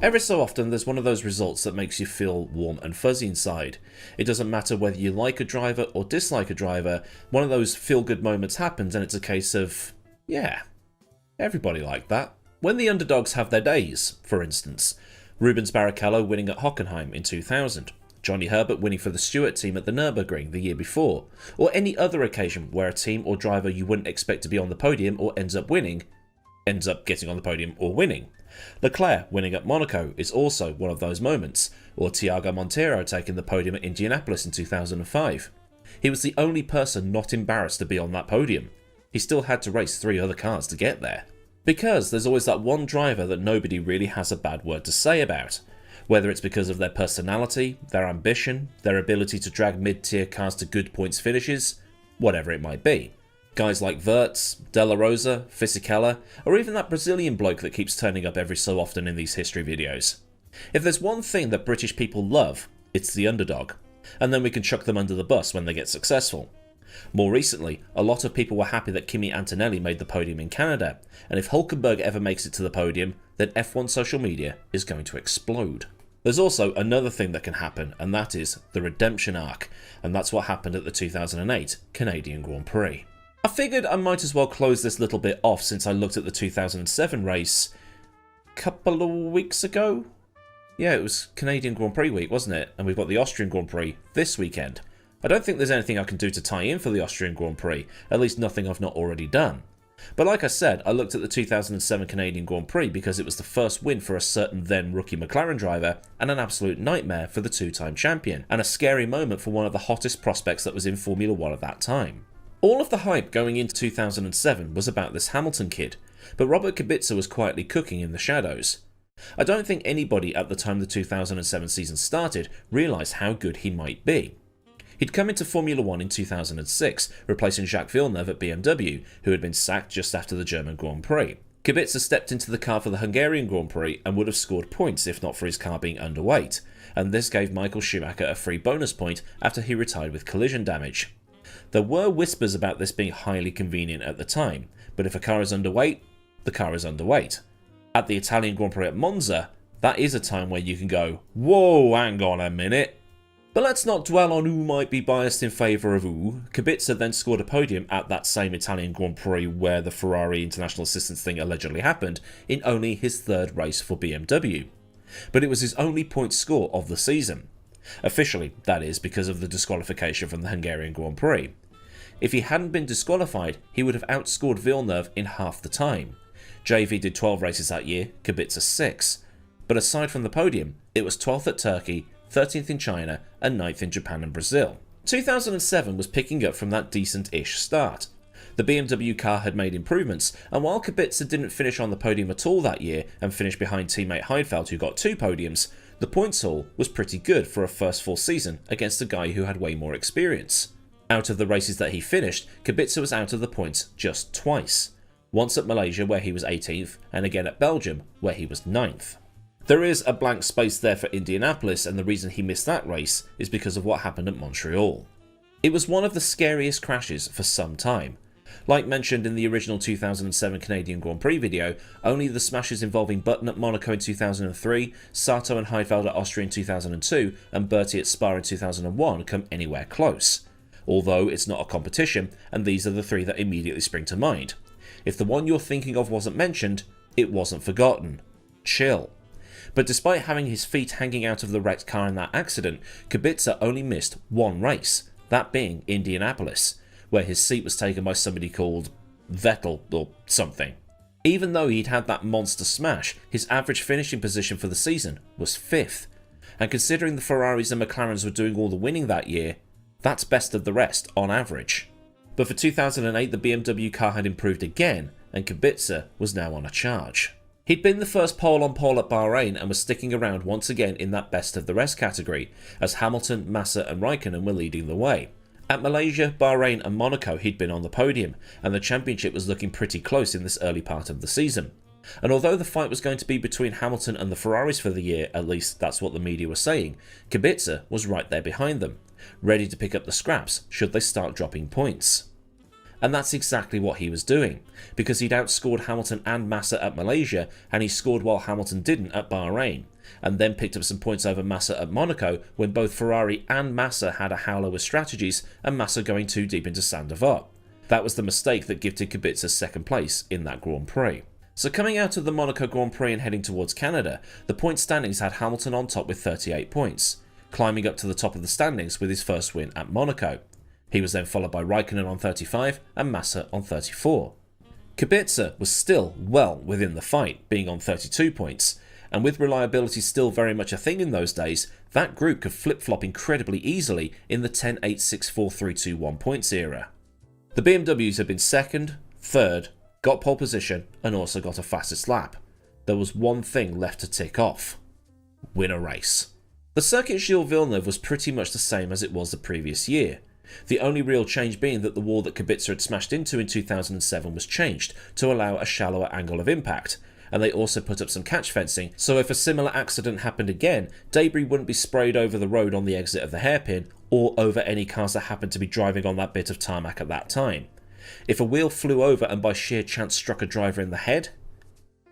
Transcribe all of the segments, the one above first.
Every so often there's one of those results that makes you feel warm and fuzzy inside. It doesn't matter whether you like a driver or dislike a driver, one of those feel-good moments happens and it's a case of, yeah, everybody liked that. When the underdogs have their days, for instance, Rubens Barrichello winning at Hockenheim in 2000, Johnny Herbert winning for the Stewart team at the Nürburgring the year before, or any other occasion where a team or driver you wouldn't expect to be on the podium or ends up getting on the podium or winning. Leclerc winning at Monaco is also one of those moments, or Thiago Monteiro taking the podium at Indianapolis in 2005. He was the only person not embarrassed to be on that podium. He still had to race 3 other cars to get there. Because there's always that one driver that nobody really has a bad word to say about. Whether it's because of their personality, their ambition, their ability to drag mid-tier cars to good points finishes, whatever it might be. Guys like Wirtz, De La Rosa, Fisichella, or even that Brazilian bloke that keeps turning up every so often in these history videos. If there's one thing that British people love, it's the underdog, and then we can chuck them under the bus when they get successful. More recently, a lot of people were happy that Kimi Antonelli made the podium in Canada, and if Hulkenberg ever makes it to the podium, then F1 social media is going to explode. There's also another thing that can happen, and that is the redemption arc, and that's what happened at the 2008 Canadian Grand Prix. I figured I might as well close this little bit off since I looked at the 2007 race a couple of weeks ago. Yeah, it was Canadian Grand Prix week, wasn't it? And we've got the Austrian Grand Prix this weekend. I don't think there's anything I can do to tie in for the Austrian Grand Prix, at least nothing I've not already done. But like I said, I looked at the 2007 Canadian Grand Prix because it was the first win for a certain then rookie McLaren driver and an absolute nightmare for the 2-time champion, and a scary moment for one of the hottest prospects that was in Formula 1 at that time. All of the hype going into 2007 was about this Hamilton kid, but Robert Kubica was quietly cooking in the shadows. I don't think anybody at the time the 2007 season started realised how good he might be. He'd come into Formula 1 in 2006, replacing Jacques Villeneuve at BMW, who had been sacked just after the German Grand Prix. Kubica stepped into the car for the Hungarian Grand Prix and would have scored points if not for his car being underweight, and this gave Michael Schumacher a free bonus point after he retired with collision damage. There were whispers about this being highly convenient at the time, but if a car is underweight, the car is underweight. At the Italian Grand Prix at Monza, that is a time where you can go, whoa, hang on a minute. But let's not dwell on who might be biased in favour of who. Kubica then scored a podium at that same Italian Grand Prix where the Ferrari international assistance thing allegedly happened, in only his 3rd race for BMW. But it was his only point score of the season. Officially, that is, because of the disqualification from the Hungarian Grand Prix. If he hadn't been disqualified, he would have outscored Villeneuve in half the time. JV did 12 races that year, Kubica 6. But aside from the podium, it was 12th at Turkey, 13th in China, and 9th in Japan and Brazil. 2007 was picking up from that decent-ish start. The BMW car had made improvements, and while Kubica didn't finish on the podium at all that year and finished behind teammate Heidfeld who got 2 podiums, the points haul was pretty good for a first full season against a guy who had way more experience. Out of the races that he finished, Kubica was out of the points just twice. Once at Malaysia where he was 18th, and again at Belgium where he was 9th. There is a blank space there for Indianapolis, and the reason he missed that race is because of what happened at Montreal. It was one of the scariest crashes for some time. Like mentioned in the original 2007 Canadian Grand Prix video, only the smashes involving Button at Monaco in 2003, Sato and Heidfeld at Austria in 2002, and Bertie at Spa in 2001 come anywhere close. Although it's not a competition, and these are the 3 that immediately spring to mind. If the one you're thinking of wasn't mentioned, it wasn't forgotten. Chill. But despite having his feet hanging out of the wrecked car in that accident, Kubica only missed 1 race, that being Indianapolis, where his seat was taken by somebody called Vettel or something. Even though he'd had that monster smash, his average finishing position for the season was 5th. And considering the Ferraris and McLarens were doing all the winning that year, that's best of the rest on average. But for 2008 the BMW car had improved again, and Kubica was now on a charge. He'd been the first pole on pole at Bahrain and was sticking around once again in that best of the rest category, as Hamilton, Massa and Raikkonen were leading the way. At Malaysia, Bahrain and Monaco he'd been on the podium, and the championship was looking pretty close in this early part of the season. And although the fight was going to be between Hamilton and the Ferraris for the year, at least that's what the media was saying, Kubica was right there behind them, ready to pick up the scraps should they start dropping points. And that's exactly what he was doing, because he'd outscored Hamilton and Massa at Malaysia, and he scored while Hamilton didn't at Bahrain, and then picked up some points over Massa at Monaco when both Ferrari and Massa had a howler with strategies and Massa going too deep into Saint-Denis. That was the mistake that gifted Kubica second place in that Grand Prix. So coming out of the Monaco Grand Prix and heading towards Canada, the point standings had Hamilton on top with 38 points, climbing up to the top of the standings with his first win at Monaco. He was then followed by Raikkonen on 35 and Massa on 34. Kubica was still well within the fight, being on 32 points, and with reliability still very much a thing in those days, that group could flip-flop incredibly easily in the 10, 8, 6, 4, 3, 2, 1 points era. The BMWs had been second, third, got pole position, and also got a fastest lap. There was one thing left to tick off: win a race. The circuit Gilles Villeneuve was pretty much the same as it was the previous year. The only real change being that the wall that Kubica had smashed into in 2007 was changed to allow a shallower angle of impact, and they also put up some catch fencing, so if a similar accident happened again, debris wouldn't be sprayed over the road on the exit of the hairpin, or over any cars that happened to be driving on that bit of tarmac at that time. If a wheel flew over and by sheer chance struck a driver in the head,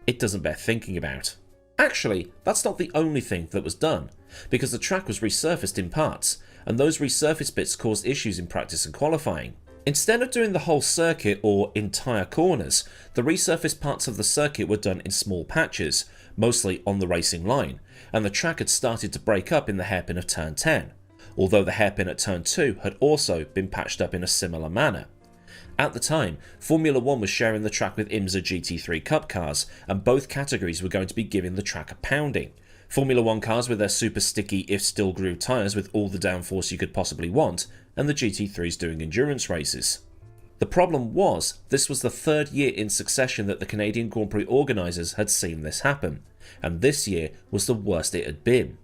it doesn't bear thinking about. Actually, that's not the only thing that was done, because the track was resurfaced in parts, and those resurfaced bits caused issues in practice and qualifying. Instead of doing the whole circuit or entire corners, the resurfaced parts of the circuit were done in small patches, mostly on the racing line, and the track had started to break up in the hairpin of turn 10, although the hairpin at turn 2 had also been patched up in a similar manner. At the time, Formula 1 was sharing the track with IMSA GT3 Cup cars, and both categories were going to be giving the track a pounding. Formula 1 cars with their super sticky if still grooved tyres with all the downforce you could possibly want, and the GT3s doing endurance races. The problem was, this was the third year in succession that the Canadian Grand Prix organisers had seen this happen, and this year was the worst it had been.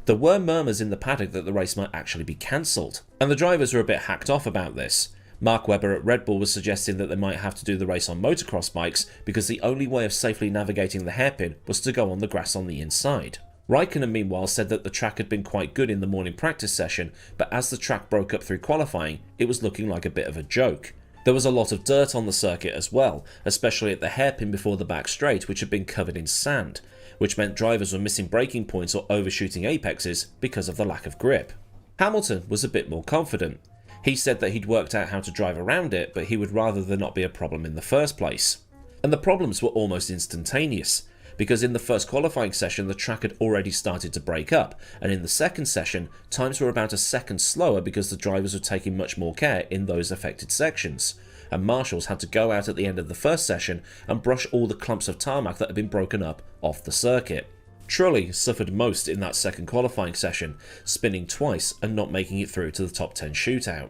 There were murmurs in the paddock that the race might actually be cancelled, and the drivers were a bit hacked off about this. Mark Webber at Red Bull was suggesting that they might have to do the race on motocross bikes because the only way of safely navigating the hairpin was to go on the grass on the inside. Raikkonen meanwhile said that the track had been quite good in the morning practice session, but as the track broke up through qualifying, it was looking like a bit of a joke. There was a lot of dirt on the circuit as well, especially at the hairpin before the back straight, which had been covered in sand, which meant drivers were missing braking points or overshooting apexes because of the lack of grip. Hamilton was a bit more confident. He said that he'd worked out how to drive around it, but he would rather there not be a problem in the first place. And the problems were almost instantaneous, because in the first qualifying session the track had already started to break up, and in the second session times were about a second slower because the drivers were taking much more care in those affected sections, and marshals had to go out at the end of the first session and brush all the clumps of tarmac that had been broken up off the circuit. Trulli suffered most in that second qualifying session, spinning twice and not making it through to the top 10 shootout.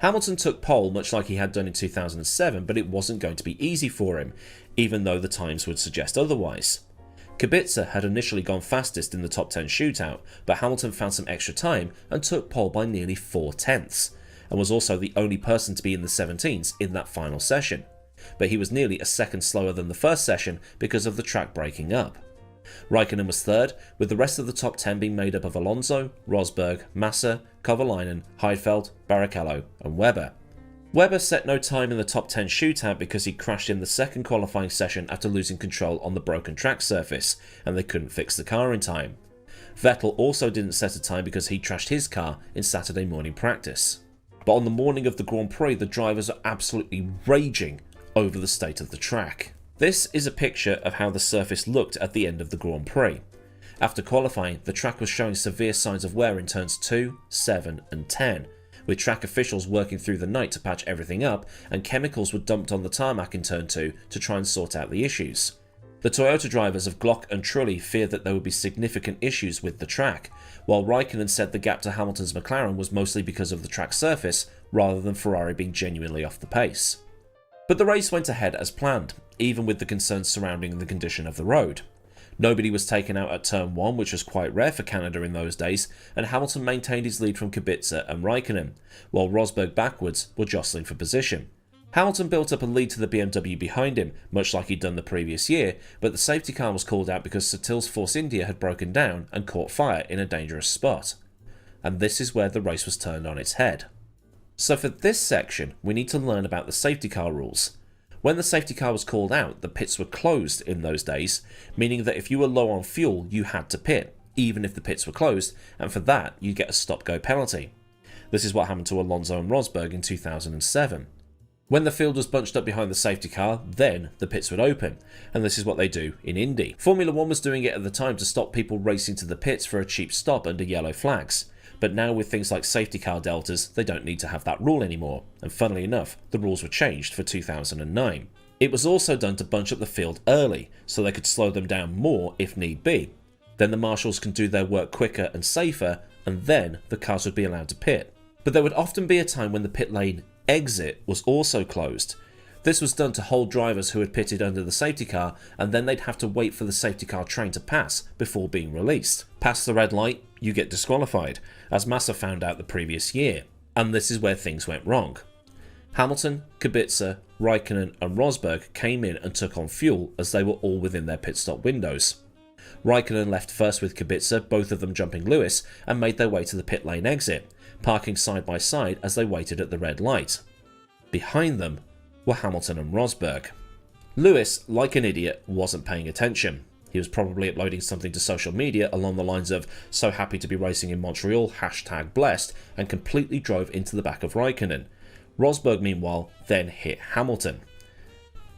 Hamilton took pole much like he had done in 2007, but it wasn't going to be easy for him, even though the times would suggest otherwise. Kubica had initially gone fastest in the top 10 shootout, but Hamilton found some extra time and took pole by nearly 4/10, and was also the only person to be in the 17s in that final session. But he was nearly a second slower than the first session because of the track breaking up. Raikkonen was third, with the rest of the top 10 being made up of Alonso, Rosberg, Massa, Kovalainen, Heidfeld, Barrichello and Webber. Webber set no time in the top 10 shootout because he crashed in the second qualifying session after losing control on the broken track surface, and they couldn't fix the car in time. Vettel also didn't set a time because he trashed his car in Saturday morning practice. But on the morning of the Grand Prix, the drivers are absolutely raging over the state of the track. This is a picture of how the surface looked at the end of the Grand Prix. After qualifying, the track was showing severe signs of wear in turns 2, 7 and 10, with track officials working through the night to patch everything up, and chemicals were dumped on the tarmac in turn 2 to try and sort out the issues. The Toyota drivers of Glock and Trulli feared that there would be significant issues with the track, while Raikkonen said the gap to Hamilton's McLaren was mostly because of the track surface rather than Ferrari being genuinely off the pace. But the race went ahead as planned, even with the concerns surrounding the condition of the road. Nobody was taken out at turn 1, which was quite rare for Canada in those days, and Hamilton maintained his lead from Kubica and Raikkonen, while Rosberg backwards were jostling for position. Hamilton built up a lead to the BMW behind him, much like he'd done the previous year, but the safety car was called out because Sutil's Force India had broken down and caught fire in a dangerous spot. And this is where the race was turned on its head. So for this section, we need to learn about the safety car rules. When the safety car was called out, the pits were closed in those days, meaning that if you were low on fuel, you had to pit, even if the pits were closed, and for that, you get a stop-go penalty. This is what happened to Alonso and Rosberg in 2007. When the field was bunched up behind the safety car, then the pits would open, and this is what they do in Indy. Formula 1 was doing it at the time to stop people racing to the pits for a cheap stop under yellow flags. But now with things like safety car deltas, they don't need to have that rule anymore, and funnily enough, the rules were changed for 2009. It was also done to bunch up the field early, so they could slow them down more if need be. Then the marshals can do their work quicker and safer, and then the cars would be allowed to pit. But there would often be a time when the pit lane exit was also closed. This was done to hold drivers who had pitted under the safety car, and then they'd have to wait for the safety car train to pass before being released. Past the red light, you get disqualified, as Massa found out the previous year, and this is where things went wrong. Hamilton, Kubica, Raikkonen and Rosberg came in and took on fuel as they were all within their pit stop windows. Raikkonen left first with Kubica, both of them jumping Lewis, and made their way to the pit lane exit, parking side by side as they waited at the red light. Behind them were Hamilton and Rosberg. Lewis, like an idiot, wasn't paying attention. He was probably uploading something to social media along the lines of "so happy to be racing in Montreal, #blessed," and completely drove into the back of Raikkonen. Rosberg, meanwhile, then hit Hamilton.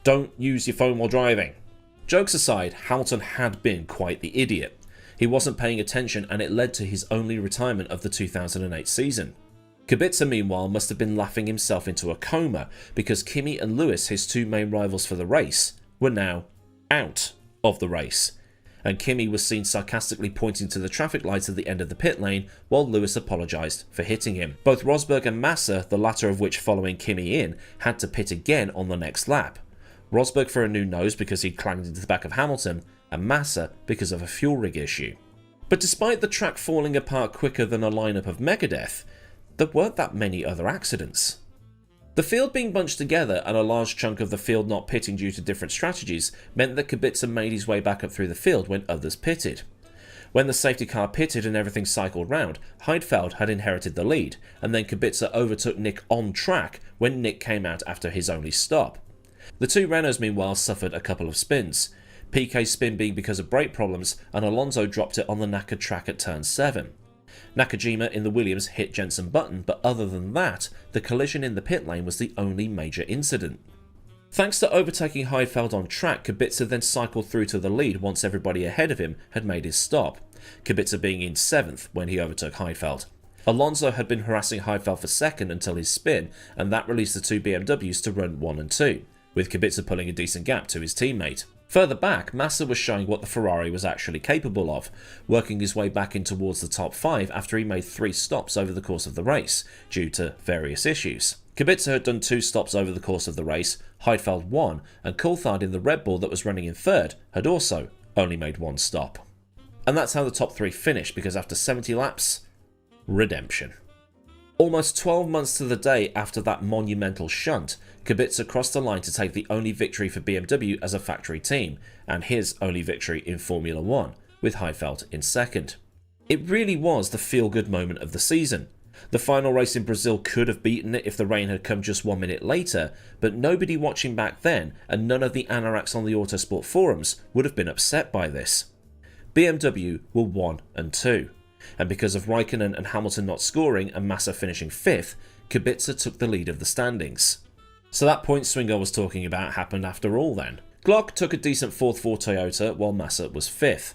Don't use your phone while driving. Jokes aside, Hamilton had been quite the idiot. He wasn't paying attention, and it led to his only retirement of the 2008 season. Kubica, meanwhile, must have been laughing himself into a coma because Kimi and Lewis, his two main rivals for the race, were now out of the race. And Kimi was seen sarcastically pointing to the traffic lights at the end of the pit lane while Lewis apologised for hitting him. Both Rosberg and Massa, the latter of which following Kimi in, had to pit again on the next lap. Rosberg for a new nose because he'd clanged into the back of Hamilton, and Massa because of a fuel rig issue. But despite the track falling apart quicker than a lineup of Megadeth, there weren't that many other accidents. The field being bunched together and a large chunk of the field not pitting due to different strategies meant that Kubica made his way back up through the field when others pitted. When the safety car pitted and everything cycled round, Heidfeld had inherited the lead, and then Kubica overtook Nick on track when Nick came out after his only stop. The two Renaults meanwhile suffered a couple of spins, Piquet's spin being because of brake problems, and Alonso dropped it on the knackered track at turn 7. Nakajima in the Williams hit Jenson Button, but other than that, the collision in the pit lane was the only major incident. Thanks to overtaking Heidfeld on track, Kubica then cycled through to the lead once everybody ahead of him had made his stop, Kubica being in 7th when he overtook Heidfeld. Alonso had been harassing Heidfeld for 2nd until his spin, and that released the two BMWs to run 1 and 2, with Kubica pulling a decent gap to his teammate. Further back, Massa was showing what the Ferrari was actually capable of, working his way back in towards the top 5 after he made 3 stops over the course of the race, due to various issues. Kubica had done 2 stops over the course of the race, Heidfeld 1, and Coulthard in the Red Bull that was running in 3rd had also only made 1 stop. And that's how the top 3 finished, because after 70 laps, redemption. Almost 12 months to the day after that monumental shunt, Kubica crossed the line to take the only victory for BMW as a factory team, and his only victory in Formula 1, with Heidfeld in 2nd. It really was the feel-good moment of the season. The final race in Brazil could have beaten it if the rain had come just 1 minute later, but nobody watching back then, and none of the anoraks on the Autosport forums, would have been upset by this. BMW were 1 and 2. And because of Raikkonen and Hamilton not scoring and Massa finishing 5th, Kubica took the lead of the standings. So that point swing I was talking about happened after all then. Glock took a decent 4th for Toyota while Massa was 5th.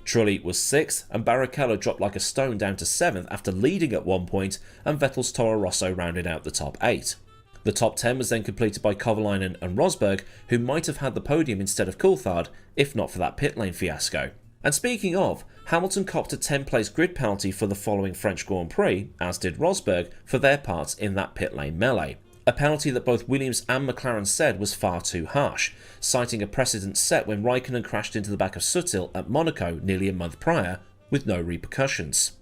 Trulli was 6th and Barrichello dropped like a stone down to 7th after leading at one point, and Vettel's Toro Rosso rounded out the top 8. The top 10 was then completed by Kovalainen and Rosberg, who might have had the podium instead of Coulthard if not for that pit lane fiasco. And speaking of, Hamilton copped a 10-place grid penalty for the following French Grand Prix, as did Rosberg, for their parts in that pit lane melee. A penalty that both Williams and McLaren said was far too harsh, citing a precedent set when Raikkonen crashed into the back of Sutil at Monaco nearly a month prior, with no repercussions.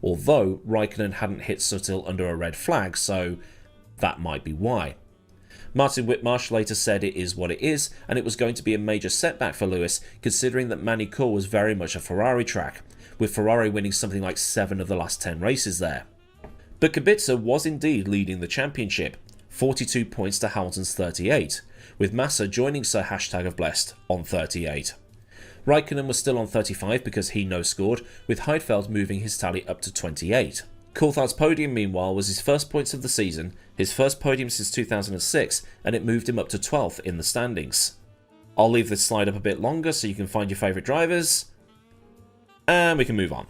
Although Raikkonen hadn't hit Sutil under a red flag, so that might be why. Martin Whitmarsh later said it is what it is, and it was going to be a major setback for Lewis, considering that Manicourt was very much a Ferrari track, with Ferrari winning something like 7 of the last 10 races there. But Kubica was indeed leading the championship, 42 points to Hamilton's 38, with Massa joining Sir #blessed on 38. Raikkonen was still on 35 because he no-scored, with Heidfeld moving his tally up to 28. Coulthard's podium, meanwhile, was his first points of the season, his first podium since 2006, and it moved him up to 12th in the standings. I'll leave this slide up a bit longer so you can find your favourite drivers, and we can move on.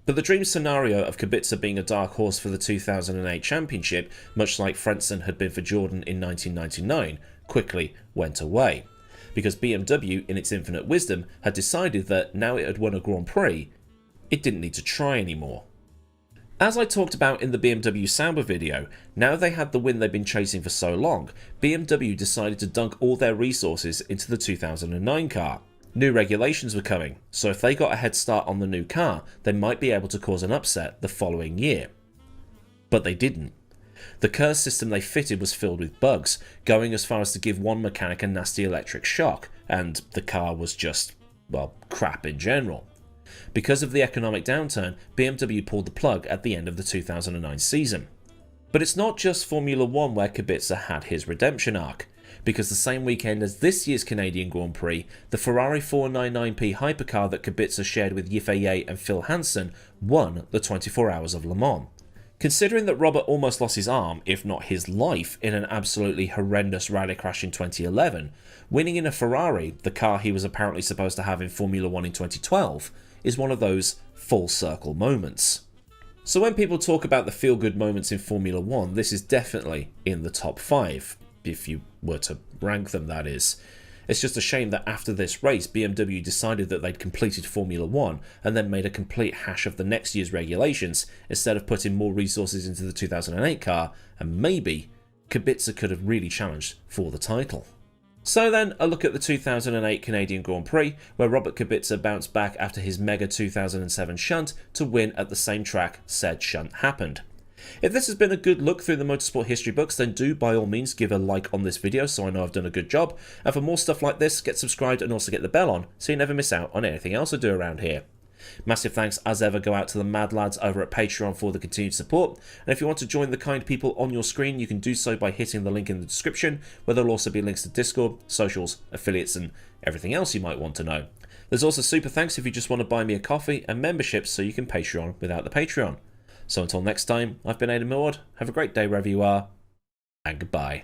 But the dream scenario of Kubica being a dark horse for the 2008 championship, much like Frentzen had been for Jordan in 1999, quickly went away, because BMW, in its infinite wisdom, had decided that now it had won a Grand Prix, it didn't need to try anymore. As I talked about in the BMW Sauber video, now they had the win they'd been chasing for so long, BMW decided to dunk all their resources into the 2009 car. New regulations were coming, so if they got a head start on the new car, they might be able to cause an upset the following year. But they didn't. The KUBICA'S system they fitted was filled with bugs, going as far as to give one mechanic a nasty electric shock, and the car was just, well, crap in general. Because of the economic downturn, BMW pulled the plug at the end of the 2009 season. But it's not just Formula 1 where Kubica had his redemption arc, because the same weekend as this year's Canadian Grand Prix, the Ferrari 499p hypercar that Kubica shared with Yifei and Phil Hansen won the 24 Hours of Le Mans. Considering that Robert almost lost his arm, if not his life, in an absolutely horrendous rally crash in 2011, winning in a Ferrari, the car he was apparently supposed to have in Formula 1 in 2012, is one of those full circle moments. So when people talk about the feel-good moments in Formula 1, this is definitely in the top 5, if you were to rank them, that is. It's just a shame that after this race, BMW decided that they'd completed Formula 1 and then made a complete hash of the next year's regulations instead of putting more resources into the 2008 car, and maybe Kubica could have really challenged for the title. So then, a look at the 2008 Canadian Grand Prix, where Robert Kubica bounced back after his mega 2007 shunt to win at the same track said shunt happened. If this has been a good look through the motorsport history books, then do by all means give a like on this video so I know I've done a good job, and for more stuff like this, get subscribed and also get the bell on so you never miss out on anything else I do around here. Massive thanks as ever go out to the mad lads over at Patreon for the continued support, and if you want to join the kind people on your screen, you can do so by hitting the link in the description, where there'll also be links to Discord, socials, affiliates and everything else you might want to know. There's also super thanks if you just want to buy me a coffee, and memberships so you can Patreon without the Patreon. So until next time, I've been Millward, have a great day wherever you are, and goodbye.